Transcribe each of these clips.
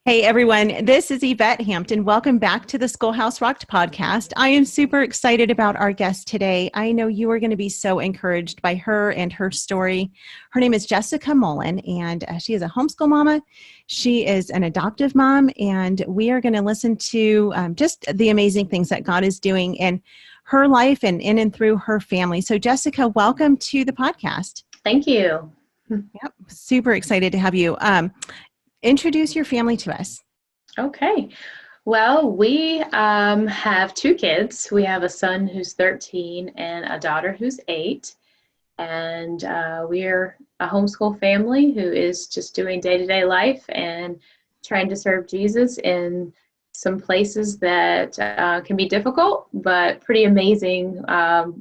Hey everyone, this is Yvette Hampton. Welcome back to the Schoolhouse Rocked podcast. I am super excited about our guest today. I know you are going to be so encouraged by her and her story. Her name is Jessica Mullen, and she is a homeschool mama. She is an adoptive mom, and we are going to listen to just the amazing things that God is doing in her life and in and through her family. So Jessica, welcome to the podcast. Thank you. Yep, super excited to have you. Introduce your family to us. Okay. Well, we have two kids. We have a son who's 13 and a daughter who's 8. And we're a homeschool family who is just doing day-to-day life and trying to serve Jesus in some places that can be difficult, but pretty amazing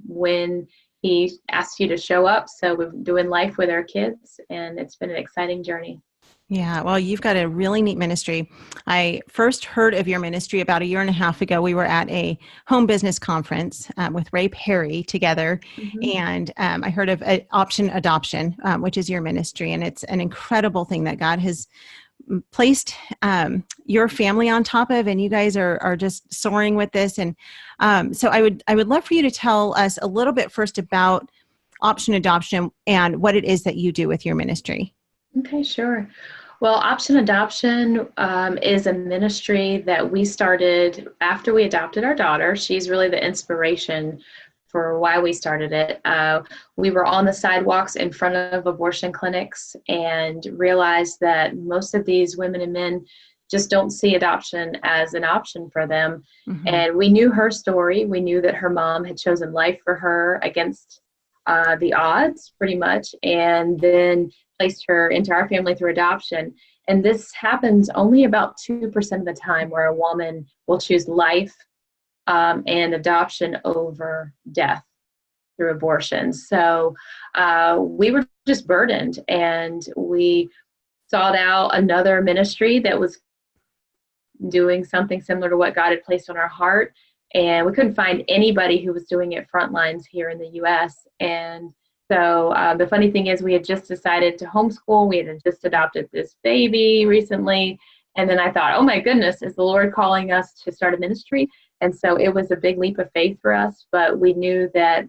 when he asks you to show up. So we're doing life with our kids, and it's been an exciting journey. Yeah, well, you've got a really neat ministry. I first heard of your ministry about 1.5 years ago. We were at a home business conference with Ray Perry together, and I heard of Option Adoption, which is your ministry, and it's an incredible thing that God has placed your family on top of, and you guys are just soaring with this. And so I would love for you to tell us a little bit first about Option Adoption and what it is that you do with your ministry. Okay, sure. Well, Option Adoption is a ministry that we started after we adopted our daughter. She's really the inspiration for why we started it. We were on the sidewalks in front of abortion clinics and realized that most of these women and men just don't see adoption as an option for them. And we knew her story. We knew that her mom had chosen life for her against the odds, pretty much, and then placed her into our family through adoption. And this happens only about 2% of the time, where a woman will choose life and adoption over death through abortion. So we were just burdened, and we sought out another ministry that was doing something similar to what God had placed on our heart. And we couldn't find anybody who was doing it frontlines here in the U.S. And so the funny thing is, we had just decided to homeschool. We had just adopted this baby recently. And then I thought, oh my goodness, is the Lord calling us to start a ministry? And so it was a big leap of faith for us, but we knew that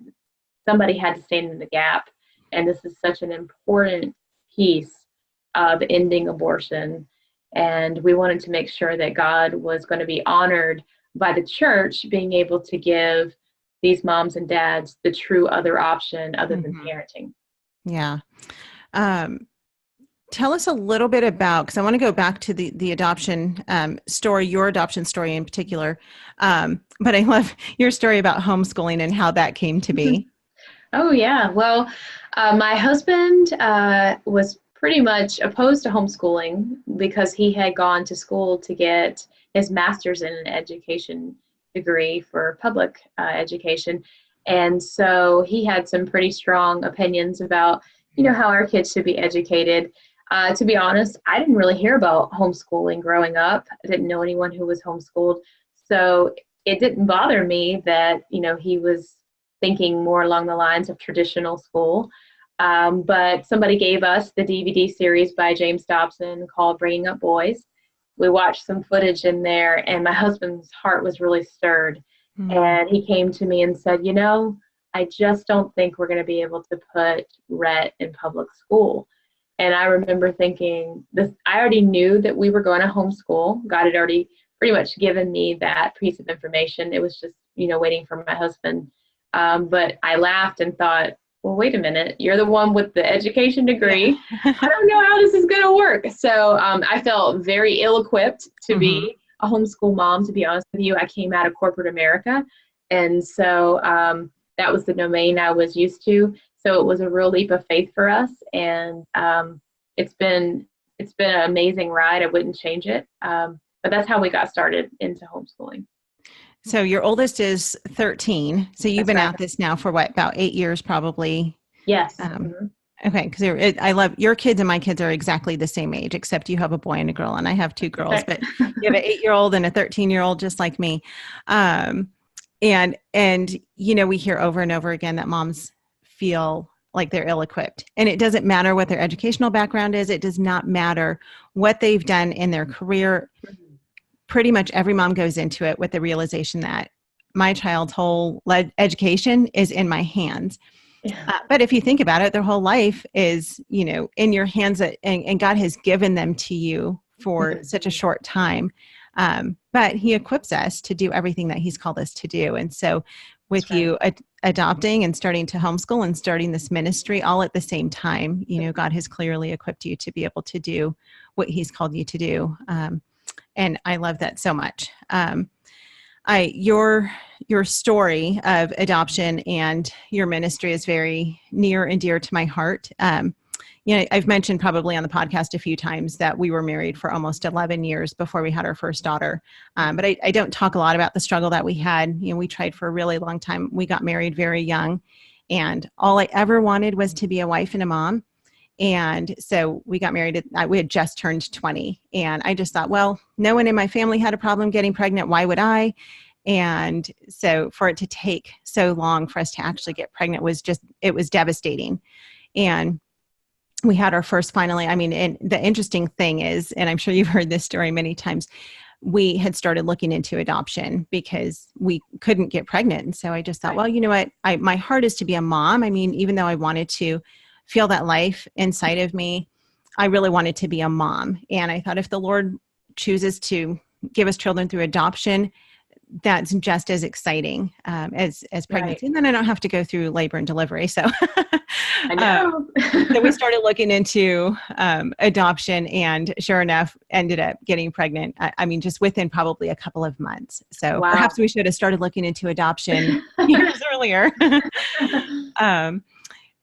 somebody had to stand in the gap. And this is such an important piece of ending abortion. And we wanted to make sure that God was going to be honored by the church being able to give these moms and dads the true other option other than parenting. Yeah. Tell us a little bit about, because I want to go back to the adoption story, your adoption story in particular. But I love your story about homeschooling and how that came to be. Oh, yeah. Well, my husband was pretty much opposed to homeschooling because he had gone to school to get his master's in an education degree for public education. And so he had some pretty strong opinions about, how our kids should be educated. To be honest, I didn't really hear about homeschooling growing up. I didn't know anyone who was homeschooled. So it didn't bother me that, he was thinking more along the lines of traditional school. But somebody gave us the DVD series by James Dobson called Bringing Up Boys. We watched some footage in there, and my husband's heart was really stirred. And he came to me and said, I just don't think we're going to be able to put Rhett in public school. And I remember thinking, I already knew that we were going to homeschool. God had already pretty much given me that piece of information. It was just, waiting for my husband. But I laughed and thought, well, wait a minute, you're the one with the education degree. I don't know how this is going to work. So I felt very ill-equipped to be a homeschool mom, to be honest with you. I came out of corporate America. And so that was the domain I was used to. So it was a real leap of faith for us. And it's been an amazing ride. I wouldn't change it. But that's how we got started into homeschooling. So your oldest is 13. So you've been at this now for what, about 8 years, probably? Yes. Okay. Because I love your kids and my kids are exactly the same age, except you have a boy and a girl, and I have 2 girls, but you have an 8-year-old and a 13-year-old, just like me. And we hear over and over again that moms feel like they're ill-equipped. And it doesn't matter what their educational background is. It does not matter what they've done in their career. Pretty much every mom goes into it with the realization that my child's whole education is in my hands. Yeah. But if you think about it, their whole life is, in your hands, and God has given them to you for such a short time. But he equips us to do everything that he's called us to do. And so with you adopting and starting to homeschool and starting this ministry all at the same time, God has clearly equipped you to be able to do what he's called you to do. And I love that so much. Your story of adoption and your ministry is very near and dear to my heart. I've mentioned probably on the podcast a few times that we were married for almost 11 years before we had our first daughter. But I don't talk a lot about the struggle that we had. We tried for a really long time. We got married very young, and all I ever wanted was to be a wife and a mom. And so we got married, we had just turned 20. And I just thought, well, no one in my family had a problem getting pregnant. Why would I? And so for it to take so long for us to actually get pregnant it was devastating. And we had our first finally. And the interesting thing is, and I'm sure you've heard this story many times, we had started looking into adoption because we couldn't get pregnant. And so I just thought, well, you know what? My heart is to be a mom. Even though I wanted to feel that life inside of me, I really wanted to be a mom. And I thought if the Lord chooses to give us children through adoption, that's just as exciting as pregnancy. Right. And then I don't have to go through labor and delivery. So I know. So we started looking into adoption, and sure enough, ended up getting pregnant. Just within probably a couple of months. So Perhaps we should have started looking into adoption years earlier.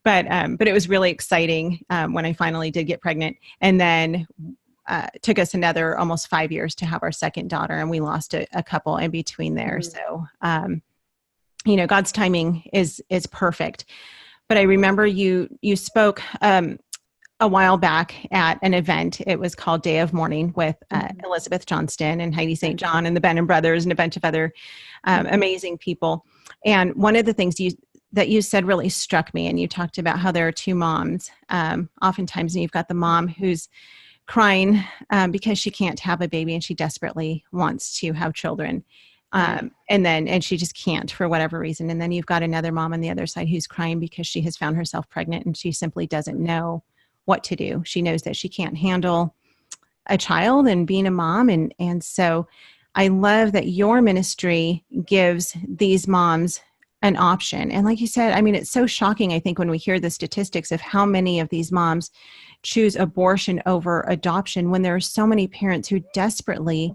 But it was really exciting when I finally did get pregnant. And then took us another almost 5 years to have our second daughter, and we lost a couple in between there. So, God's timing is perfect. But I remember you spoke a while back at an event. It was called Day of Mourning with Elizabeth Johnston and Heidi St. John and the Benham Brothers and a bunch of other amazing people. And one of the things that you said really struck me, and you talked about how there are two moms. Oftentimes, you've got the mom who's crying because she can't have a baby and she desperately wants to have children. And she just can't for whatever reason. And then you've got another mom on the other side who's crying because she has found herself pregnant and she simply doesn't know what to do. She knows that she can't handle a child and being a mom. And so I love that your ministry gives these moms an option. And like you said, it's so shocking, I think, when we hear the statistics of how many of these moms choose abortion over adoption when there are so many parents who desperately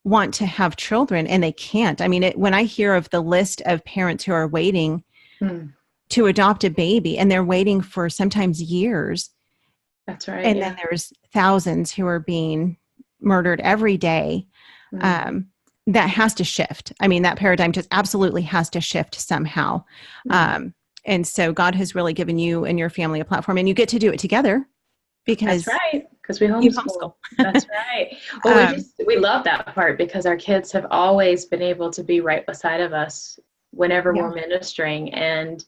want to have children and they can't. When I hear of the list of parents who are waiting to adopt a baby, and they're waiting for sometimes years. That's right. And then there's thousands who are being murdered every day. That has to shift. That paradigm just absolutely has to shift somehow. And so God has really given you and your family a platform, and you get to do it together because that's right. Because we homeschool. That's right. Well, we love that part because our kids have always been able to be right beside of us whenever we're ministering. And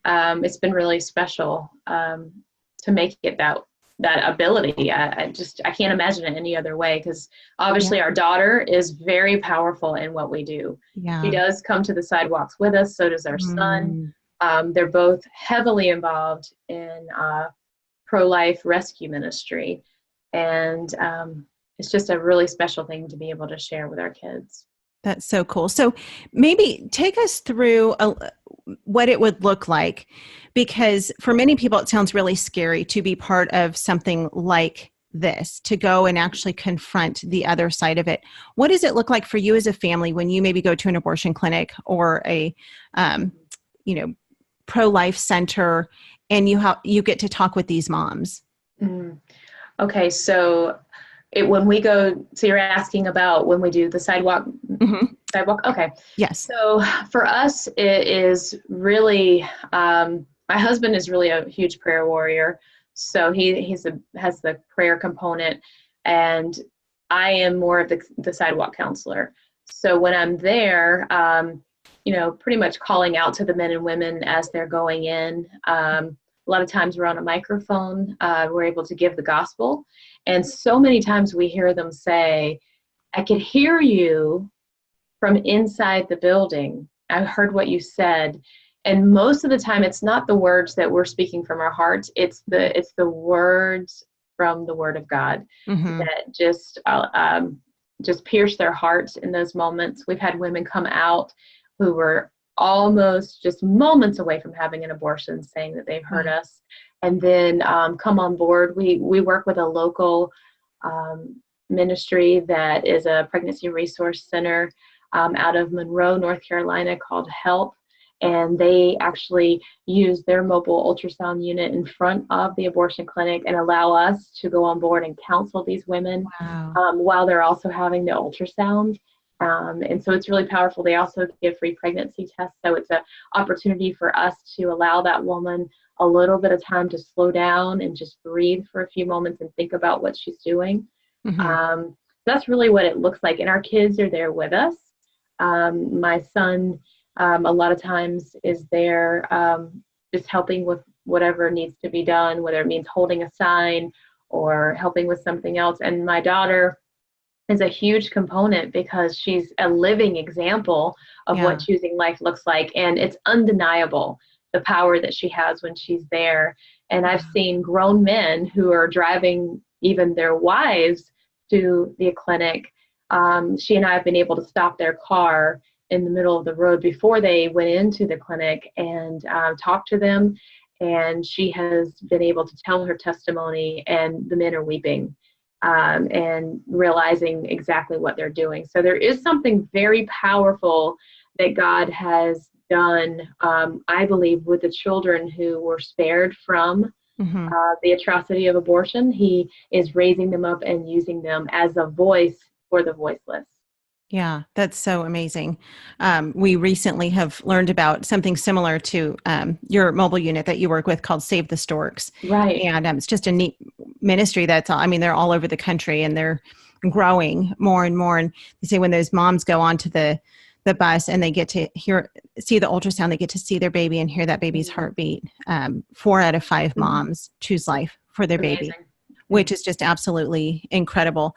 it's been really special to make it that ability. I can't imagine it any other way, because obviously our daughter is very powerful in what we do. Yeah. She does come to the sidewalks with us. So does our son. They're both heavily involved in pro-life rescue ministry. And it's just a really special thing to be able to share with our kids. That's so cool. So maybe take us through what it would look like, because for many people, it sounds really scary to be part of something like this, to go and actually confront the other side of it. What does it look like for you as a family when you maybe go to an abortion clinic or a, pro-life center, and you get to talk with these moms? Okay. So when we go, so you're asking about when we do the sidewalk, sidewalk. Okay. Yes. So for us, it is really, my husband is really a huge prayer warrior. So he has the prayer component, and I am more of the sidewalk counselor. So when I'm there, pretty much calling out to the men and women as they're going in, A lot of times we're on a microphone. We're able to give the gospel. And so many times we hear them say, I could hear you from inside the building. I heard what you said. And most of the time, it's not the words that we're speaking from our hearts. It's the words from the Word of God that just pierce their hearts in those moments. We've had women come out who were almost just moments away from having an abortion, saying that they've heard us, and then come on board. We work with a local ministry that is a pregnancy resource center out of Monroe, North Carolina, called HELP. And they actually use their mobile ultrasound unit in front of the abortion clinic and allow us to go on board and counsel these women while they're also having the ultrasound. And so it's really powerful. They also give free pregnancy tests. So it's an opportunity for us to allow that woman a little bit of time to slow down and just breathe for a few moments and think about what she's doing. That's really what it looks like. And our kids are there with us. My son, a lot of times is there just helping with whatever needs to be done, whether it means holding a sign or helping with something else. And my daughter is a huge component because she's a living example of what choosing life looks like. And it's undeniable the power that she has when she's there. And I've seen grown men who are driving even their wives to the clinic. She and I have been able to stop their car in the middle of the road before they went into the clinic and talk to them. And she has been able to tell her testimony, and the men are weeping and realizing exactly what they're doing. So there is something very powerful that God has done, I believe, with the children who were spared from the atrocity of abortion. He is raising them up and using them as a voice for the voiceless. Yeah, that's so amazing. We recently have learned about something similar to your mobile unit that you work with called Save the Storks. Right. And it's just a neat ministry that's, I mean, they're all over the country and they're growing more and more. And they say when those moms go onto the bus and they get to see the ultrasound, they get to see their baby and hear that baby's heartbeat. 4 out of 5 moms choose life for their baby, which is just absolutely incredible.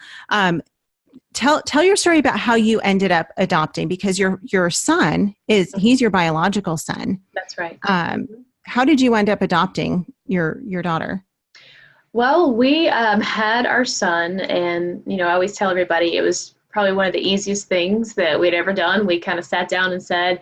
Tell your story about how you ended up adopting, because your son he's your biological son. That's right. How did you end up adopting your daughter? Well, we had our son, and I always tell everybody it was probably one of the easiest things that we'd ever done. We kind of sat down and said,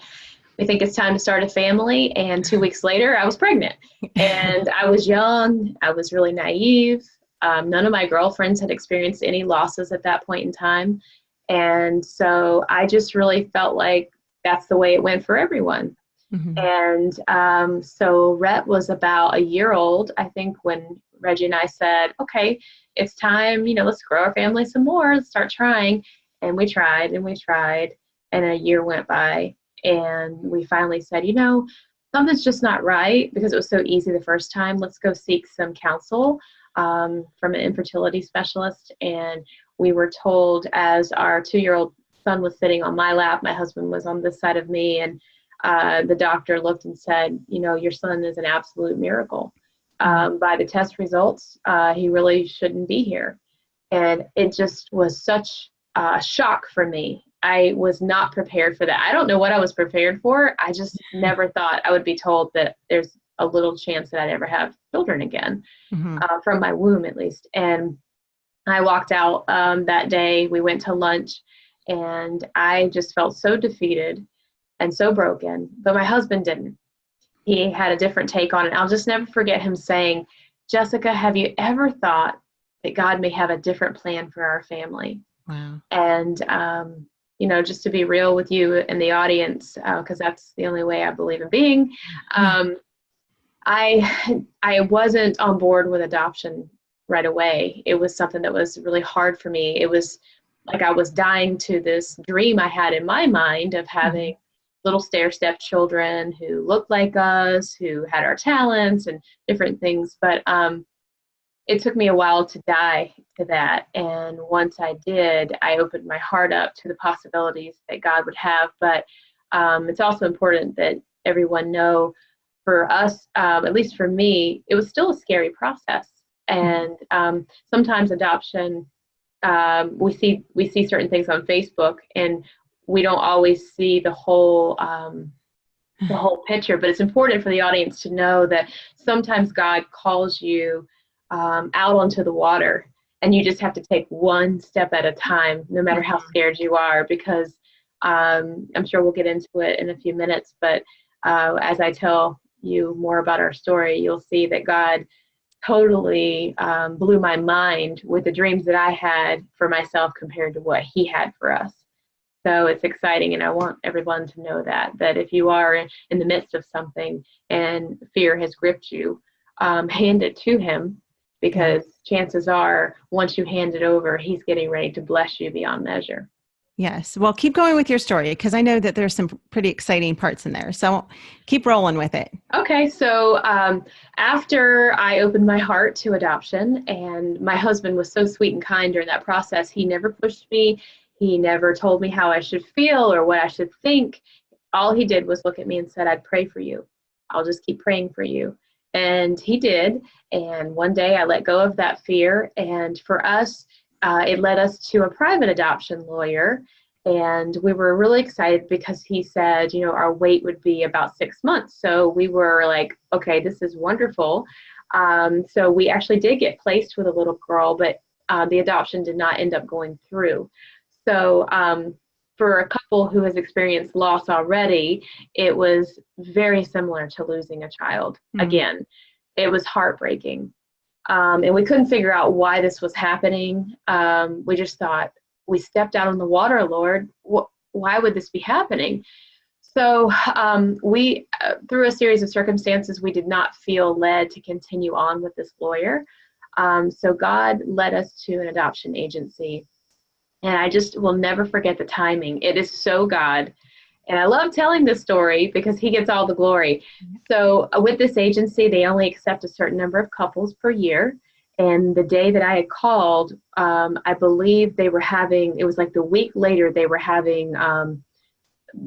we think it's time to start a family. And 2 weeks later, I was pregnant. And I was young. I was really naive. None of my girlfriends had experienced any losses at that point in time. And so I just really felt like that's the way it went for everyone. And so Rhett was about a year old, I think, when Reggie and I said, okay, it's time, let's grow our family some more, let's start trying. And we tried and we tried, and a year went by, and we finally said, something's just not right, because it was so easy the first time. Let's go seek some counsel from an infertility specialist. And we were told, as our 2-year-old son was sitting on my lap, my husband was on this side of me, and the doctor looked and said, your son is an absolute miracle. By the test results, he really shouldn't be here. And it just was such a shock for me. I was not prepared for that. I don't know what I was prepared for. I just never thought I would be told that there's a little chance that I'd ever have children again, from my womb at least. And I walked out that day. We went to lunch, and I just felt so defeated and so broken. But my husband didn't. He had a different take on it. I'll just never forget him saying, Jessica, have you ever thought that God may have a different plan for our family? Wow. And, just to be real with you and the audience, because that's the only way I believe in being, I wasn't on board with adoption right away. It was something that was really hard for me. It was like I was dying to this dream I had in my mind of having little stair-step children who looked like us, who had our talents and different things. But it took me a while to die to that. And once I did, I opened my heart up to the possibilities that God would have. But it's also important that everyone know for us, at least for me, it was still a scary process. And sometimes adoption, we see certain things on Facebook, and we don't always see the whole picture. But it's important for the audience to know that sometimes God calls you out onto the water, and you just have to take one step at a time, no matter how scared you are, because I'm sure we'll get into it in a few minutes. But as I tell you more about our story, you'll see that God totally blew my mind with the dreams that I had for myself compared to what he had for us. So it's exciting, and I want everyone to know that if you are in the midst of something and fear has gripped you, hand it to him, because chances are once you hand it over, he's getting ready to bless you beyond measure. Yes. Well, keep going with your story, because I know that there's some pretty exciting parts in there. So keep rolling with it. Okay. So after I opened my heart to adoption, and my husband was so sweet and kind during that process, he never pushed me. He never told me how I should feel or what I should think. All he did was look at me and said, "I'd pray for you. I'll just keep praying for you." And he did. And one day I let go of that fear. And for us, it led us to a private adoption lawyer. And we were really excited because he said, our wait would be about 6 months. So we were like, okay, this is wonderful. So we actually did get placed with a little girl, but the adoption did not end up going through. So for a couple who has experienced loss already, it was very similar to losing a child. Again, it was heartbreaking. And we couldn't figure out why this was happening. We just thought, we stepped out on the water, Lord. Why would this be happening? So we, through a series of circumstances, we did not feel led to continue on with this lawyer. So God led us to an adoption agency. And I just will never forget the timing. It is so God. And I love telling this story because he gets all the glory. So with this agency, they only accept a certain number of couples per year. And the day that I had called, I believe they were having, it was like the week later, they were having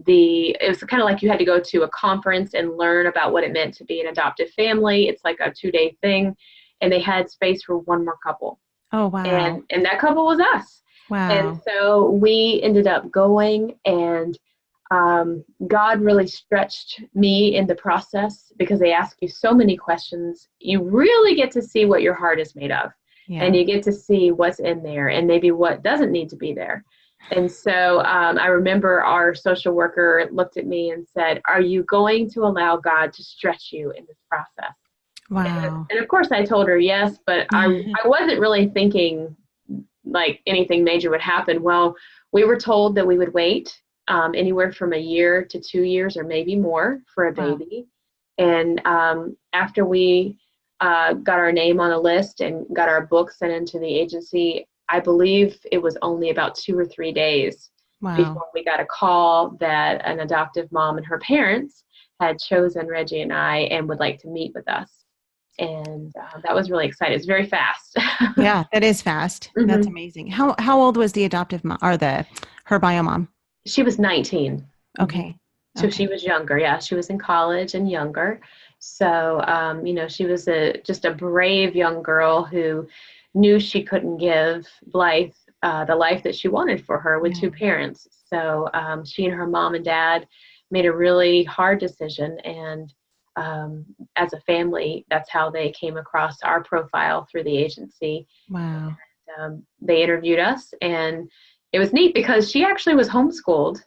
it was kind of like you had to go to a conference and learn about what it meant to be an adoptive family. It's like a 2-day thing. And they had space for one more couple. Oh, wow. And that couple was us. Wow. And so we ended up going, and God really stretched me in the process, because they ask you so many questions. You really get to see what your heart is made of, and you get to see what's in there and maybe what doesn't need to be there. And so I remember our social worker looked at me and said, "Are you going to allow God to stretch you in this process?" Wow. And of course I told her yes, but I wasn't really thinking like anything major would happen. Well, we were told that we would wait anywhere from 1 year to 2 years or maybe more for a baby. Wow. And after we got our name on a list and got our book sent into the agency, I believe it was only about 2 or 3 days before we got a call that an adoptive mom and her parents had chosen Reggie and I and would like to meet with us. And that was really exciting. It's very fast. Yeah, that is fast. That's amazing. How old was the adoptive mom, or her bio mom? She was 19. Okay. So she was younger. Yeah, she was in college and younger. So, she was just a brave young girl who knew she couldn't give Blythe the life that she wanted for her with 2 parents. So she and her mom and dad made a really hard decision. And as a family, that's how they came across our profile through the agency. Wow. And, they interviewed us, and it was neat because she actually was homeschooled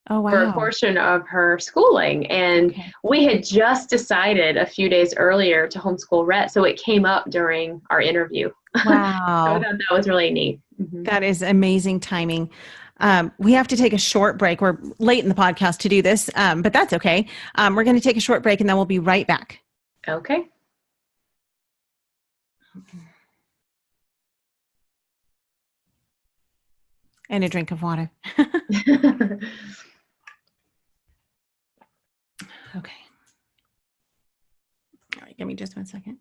for a portion of her schooling. And we had just decided a few days earlier to homeschool Rhett. So it came up during our interview. Wow. So I thought that was really neat. That is amazing timing. We have to take a short break. We're late in the podcast to do this, but that's okay. We're going to take a short break, and then we'll be right back. Okay. And a drink of water. Okay. All right, give me just 1 second.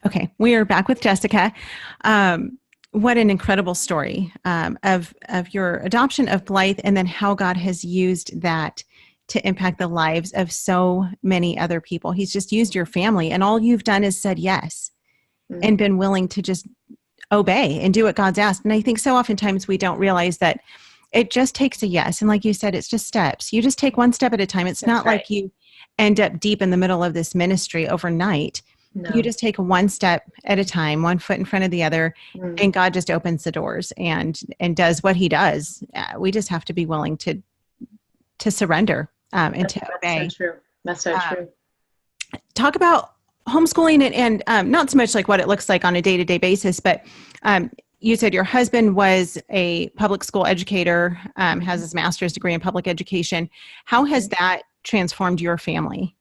Okay, we are back with Jessica. What an incredible story of your adoption of Blythe, and then how God has used that to impact the lives of so many other people. He's just used your family, and all you've done is said yes and been willing to just obey and do what God's asked. And I think so oftentimes we don't realize that it just takes a yes. And like you said, it's just steps. You just take one step at a time. It's not like you end up deep in the middle of this ministry overnight. No. You just take one step at a time, one foot in front of the other, and God just opens the doors and does what he does. We just have to be willing to surrender and to obey. That's so true. That's so true. Talk about homeschooling and not so much like what it looks like on a day-to-day basis, but you said your husband was a public school educator, has his master's degree in public education. How has that transformed your family?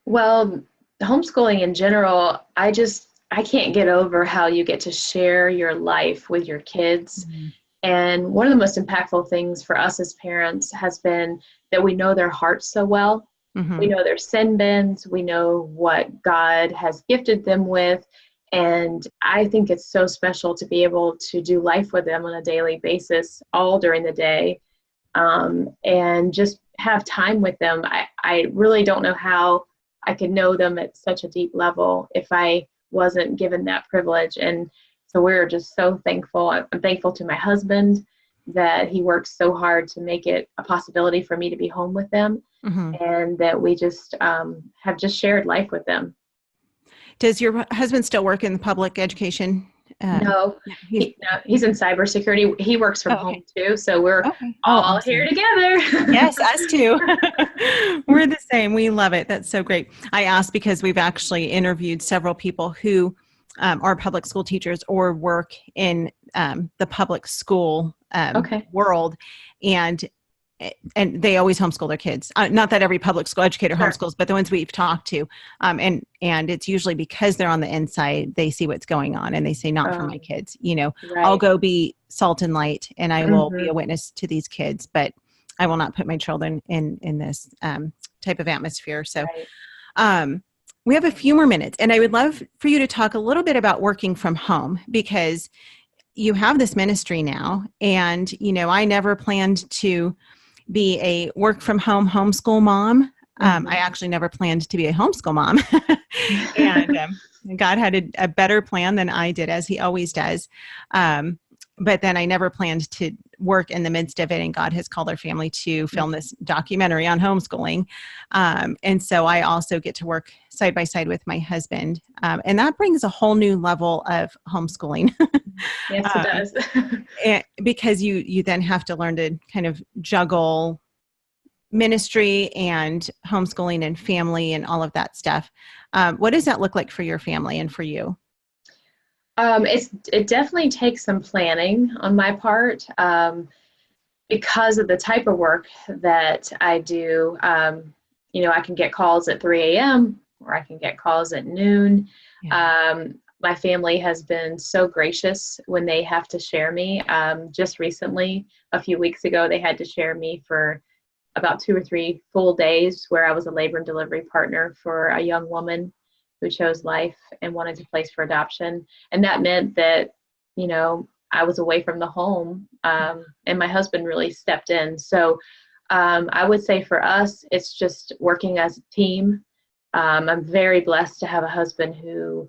Well, homeschooling in general, I can't get over how you get to share your life with your kids. Mm-hmm. And one of the most impactful things for us as parents has been that we know their hearts so well. Mm-hmm. We know their sin bends. We know what God has gifted them with. And I think it's so special to be able to do life with them on a daily basis, all during the day, and just have time with them. I really don't know how I could know them at such a deep level if I wasn't given that privilege. And so we're just so thankful. I'm thankful to my husband that he works so hard to make it a possibility for me to be home with them, and that we just have just shared life with them. Does your husband still work in public education? No, he's in cybersecurity. He works from home too. So we're all awesome. Here together. Yes, us too. We're the same. We love it. That's so great. I asked because we've actually interviewed several people who are public school teachers or work in the public school world, and they always homeschool their kids. Not that every public school educator homeschools, but the ones we've talked to. And it's usually because they're on the inside, they see what's going on and they say, not for my kids. I'll go be salt and light and I will be a witness to these kids, but I will not put my children in this type of atmosphere. So we have a few more minutes, and I would love for you to talk a little bit about working from home, because you have this ministry now. And, I never planned to be a work from home homeschool mom. I actually never planned to be a homeschool mom. And God had a better plan than I did, as he always does. But then I never planned to work in the midst of it. And God has called our family to film this documentary on homeschooling. And so I also get to work side by side with my husband. And that brings a whole new level of homeschooling. Yes, it does. Because you then have to learn to kind of juggle ministry and homeschooling and family and all of that stuff. What does that look like for your family and for you? It definitely takes some planning on my part, because of the type of work that I do. I can get calls at 3 a.m. or I can get calls at noon. Yeah. My family has been so gracious when they have to share me. Just recently, a few weeks ago, they had to share me for about 2 or 3 full days, where I was a labor and delivery partner for a young woman who chose life and wanted to place for adoption. And that meant that, I was away from the home, and my husband really stepped in. So I would say for us, it's just working as a team. I'm very blessed to have a husband who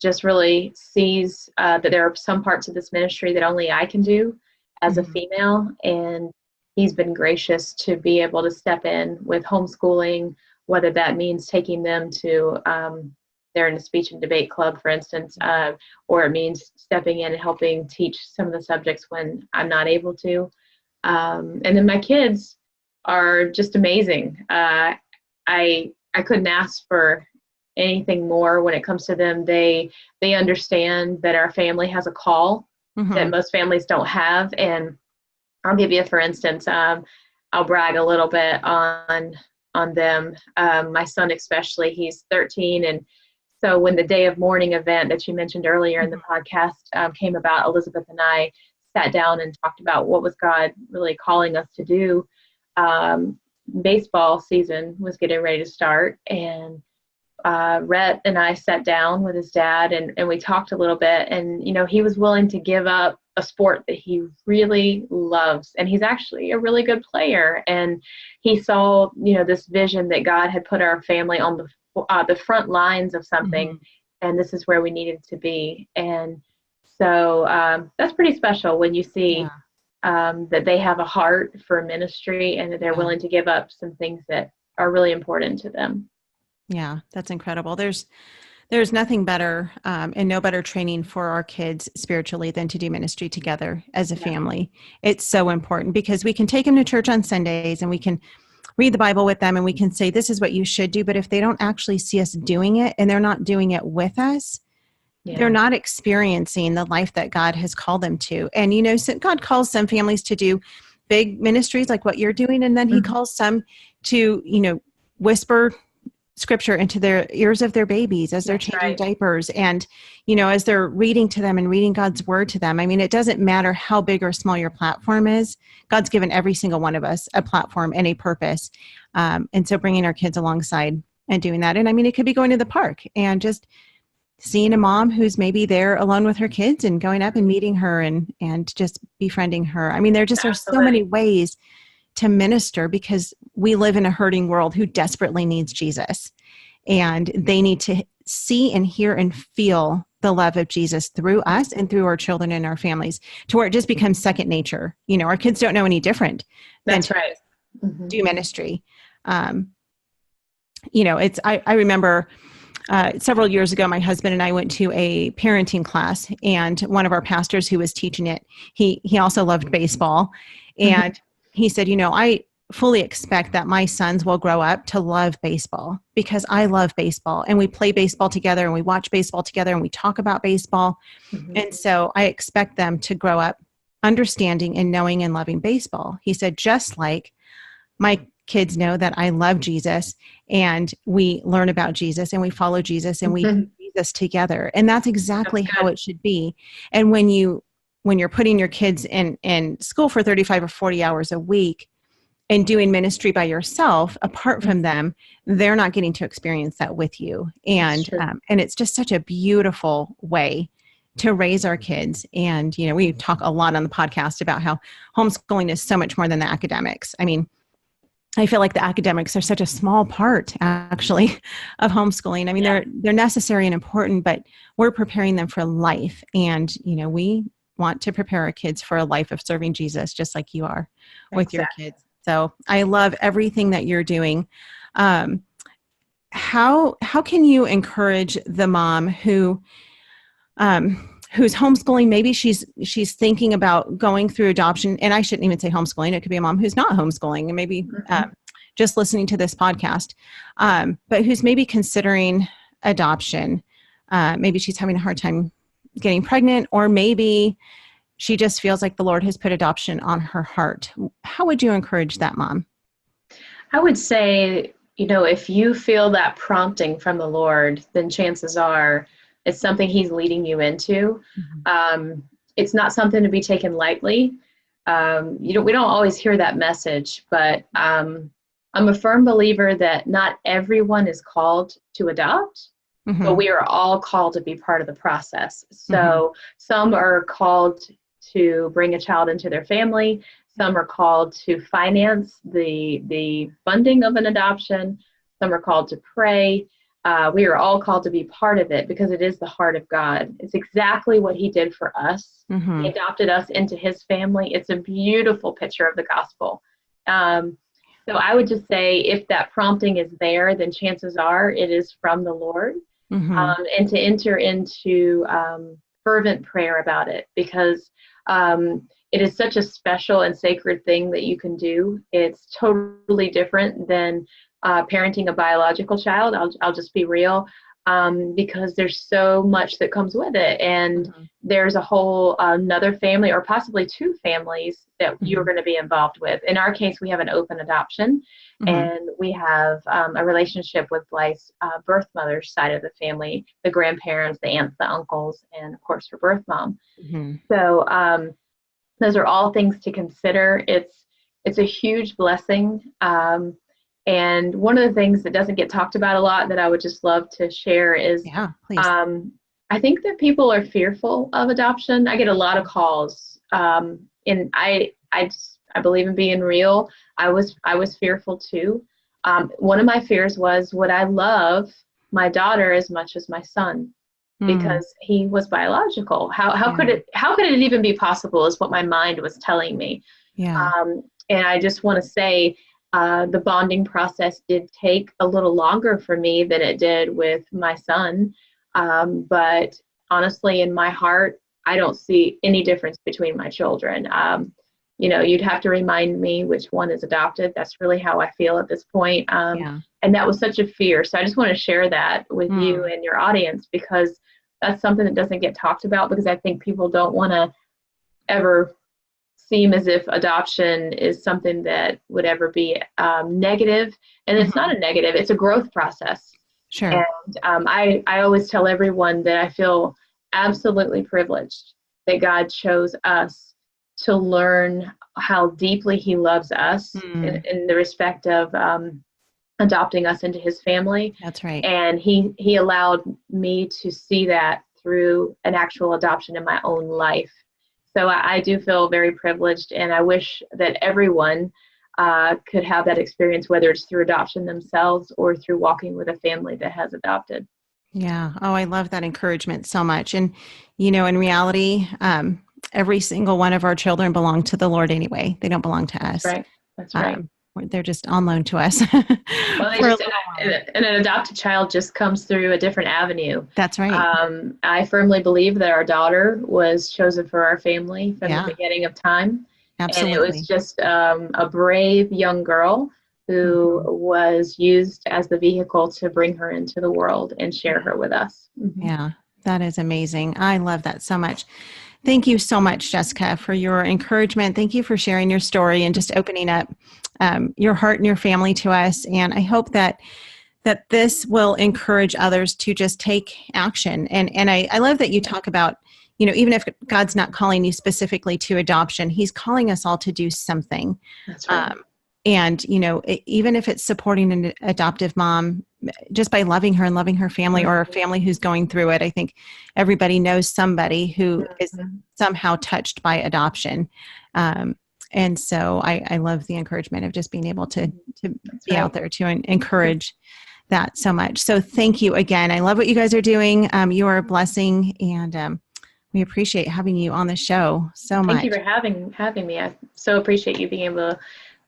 just really sees that there are some parts of this ministry that only I can do as a female. And he's been gracious to be able to step in with homeschooling, whether that means taking them to they're in a speech and debate club, for instance, or it means stepping in and helping teach some of the subjects when I'm not able to. And then my kids are just amazing. I couldn't ask for anything more when it comes to them. They understand that our family has a call that most families don't have. And I'll give you, for instance, I'll brag a little bit on them. My son especially, he's 13, and so when the Day of Mourning event that you mentioned earlier in the podcast came about, Elizabeth and I sat down and talked about what was God really calling us to do. Baseball season was getting ready to start, and Rhett and I sat down with his dad and we talked a little bit, and he was willing to give up a sport that he really loves, and he's actually a really good player. And he saw, this vision that God had put our family on the front lines of something, and this is where we needed to be. And so that's pretty special when you see that they have a heart for ministry and that they're willing to give up some things that are really important to them. Yeah, that's incredible. There's nothing better and no better training for our kids spiritually than to do ministry together as a family. It's so important because we can take them to church on Sundays and we can read the Bible with them and we can say, this is what you should do. But if they don't actually see us doing it and they're not doing it with us, they're not experiencing the life that God has called them to. And, God calls some families to do big ministries like what you're doing. And then he calls some to, whisper scripture into their ears of their babies as they're changing diapers and, as they're reading to them and reading God's word to them. I mean, it doesn't matter how big or small your platform is. God's given every single one of us a platform and a purpose. And so bringing our kids alongside and doing that. And I mean, it could be going to the park and just seeing a mom who's maybe there alone with her kids and going up and meeting her and just befriending her. I mean, there just are so many ways to minister because we live in a hurting world who desperately needs Jesus. And they need to see and hear and feel the love of Jesus through us and through our children and our families to where it just becomes second nature. Our kids don't know any different than to do ministry. I remember several years ago, my husband and I went to a parenting class, and one of our pastors who was teaching it, he also loved baseball. And he said, I fully expect that my sons will grow up to love baseball because I love baseball and we play baseball together and we watch baseball together and we talk about baseball. And so I expect them to grow up understanding and knowing and loving baseball. He said, just like my kids know that I love Jesus and we learn about Jesus and we follow Jesus and we do Jesus together. And that's exactly how it should be. And when you're putting your kids in school for 35 or 40 hours a week and doing ministry by yourself, apart from them, they're not getting to experience that with you. And it's just such a beautiful way to raise our kids. And, we talk a lot on the podcast about how homeschooling is so much more than the academics. I mean, I feel like the academics are such a small part, actually, of homeschooling. I mean, they're necessary and important, but we're preparing them for life. And, we want to prepare our kids for a life of serving Jesus, just like you are with your kids. So I love everything that you're doing. How can you encourage the mom who's homeschooling? Maybe she's thinking about going through adoption, and I shouldn't even say homeschooling. It could be a mom who's not homeschooling and maybe just listening to this podcast, but who's maybe considering adoption. Maybe she's having a hard time getting pregnant, or maybe she just feels like the Lord has put adoption on her heart. How would you encourage that mom? I would say, if you feel that prompting from the Lord, then chances are it's something he's leading you into. It's not something to be taken lightly. We don't always hear that message, but I'm a firm believer that not everyone is called to adopt, but we are all called to be part of the process. So some are called to bring a child into their family. Some are called to finance the funding of an adoption. Some are called to pray. We are all called to be part of it because it is the heart of God. It's exactly what he did for us. He adopted us into his family. It's a beautiful picture of the gospel. So I would just say if that prompting is there, then chances are it is from the Lord. And to enter into fervent prayer about it, because it is such a special and sacred thing that you can do. It's totally different than parenting a biological child. I'll just be real, because there's so much that comes with it. And there's a whole another family or possibly two families that you're going to be involved with. In our case, we have an open adoption, and we have a relationship with Blythe's birth mother's side of the family, the grandparents, the aunts, the uncles, and of course her birth mom. So those are all things to consider. It's a huge blessing. And one of the things that doesn't get talked about a lot that I would just love to share is I think that people are fearful of adoption. I get a lot of calls, and I believe in being real. I was fearful too. One of my fears was, would I love my daughter as much as my son? Because he was biological. How could it even be possible? Is what my mind was telling me. Yeah. And I just want to say, the bonding process did take a little longer for me than it did with my son. But honestly, in my heart, I don't see any difference between my children. You'd have to remind me which one is adopted. That's really how I feel at this point. And that was such a fear. So I just want to share that with you and your audience, because that's something that doesn't get talked about, because I think people don't want to ever seem as if adoption is something that would ever be negative. And it's not a negative, it's a growth process. Sure. And I always tell everyone that I feel absolutely privileged that God chose us to learn how deeply he loves us in the respect of adopting us into his family. That's right. And he allowed me to see that through an actual adoption in my own life. So I do feel very privileged, and I wish that everyone could have that experience, whether it's through adoption themselves or through walking with a family that has adopted. Yeah. Oh, I love that encouragement so much. And, in reality, every single one of our children belong to the Lord anyway. They don't belong to us. Right. That's right. They're just on loan to us. Well, an adopted child just comes through a different avenue. That's right. I firmly believe that our daughter was chosen for our family from the beginning of time. Absolutely. And it was just a brave young girl who was used as the vehicle to bring her into the world and share her with us. Yeah, that is amazing. I love that so much. Thank you so much, Jessica, for your encouragement. Thank you for sharing your story and just opening up your heart and your family to us. And I hope that this will encourage others to just take action. And I love that you talk about, even if God's not calling you specifically to adoption, he's calling us all to do something. That's right. And, even if it's supporting an adoptive mom, just by loving her and loving her family, or a family who's going through it, I think everybody knows somebody who is somehow touched by adoption. And so I love the encouragement of just being able to be out there to encourage that so much. So thank you again. I love what you guys are doing. You are a blessing, and we appreciate having you on the show so much. Thank you for having me. I so appreciate you being able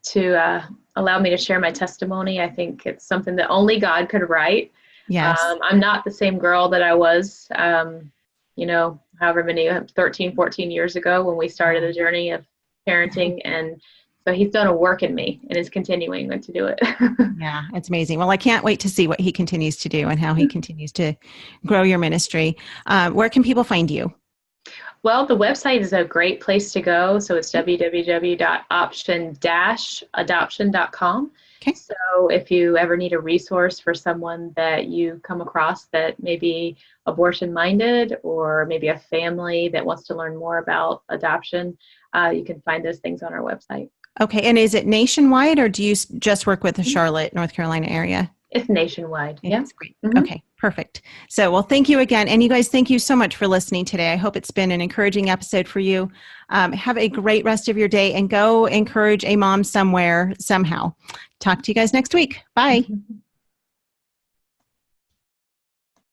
to allow me to share my testimony. I think it's something that only God could write. Yes. I'm not the same girl that I was, however many, 13, 14 years ago when we started the journey of parenting. And so he's done a work in me and is continuing to do it. Yeah, it's amazing. Well, I can't wait to see what he continues to do and how he continues to grow your ministry. Where can people find you? Well, the website is a great place to go. So it's www.option-adoption.com. Okay. So if you ever need a resource for someone that you come across that may be abortion-minded, or maybe a family that wants to learn more about adoption, you can find those things on our website. Okay. And is it nationwide, or do you just work with the Charlotte, North Carolina area? It's nationwide. Yeah. That's great. Okay, perfect. So, well, thank you again. And you guys, thank you so much for listening today. I hope it's been an encouraging episode for you. Have a great rest of your day, and go encourage a mom somewhere, somehow. Talk to you guys next week. Bye.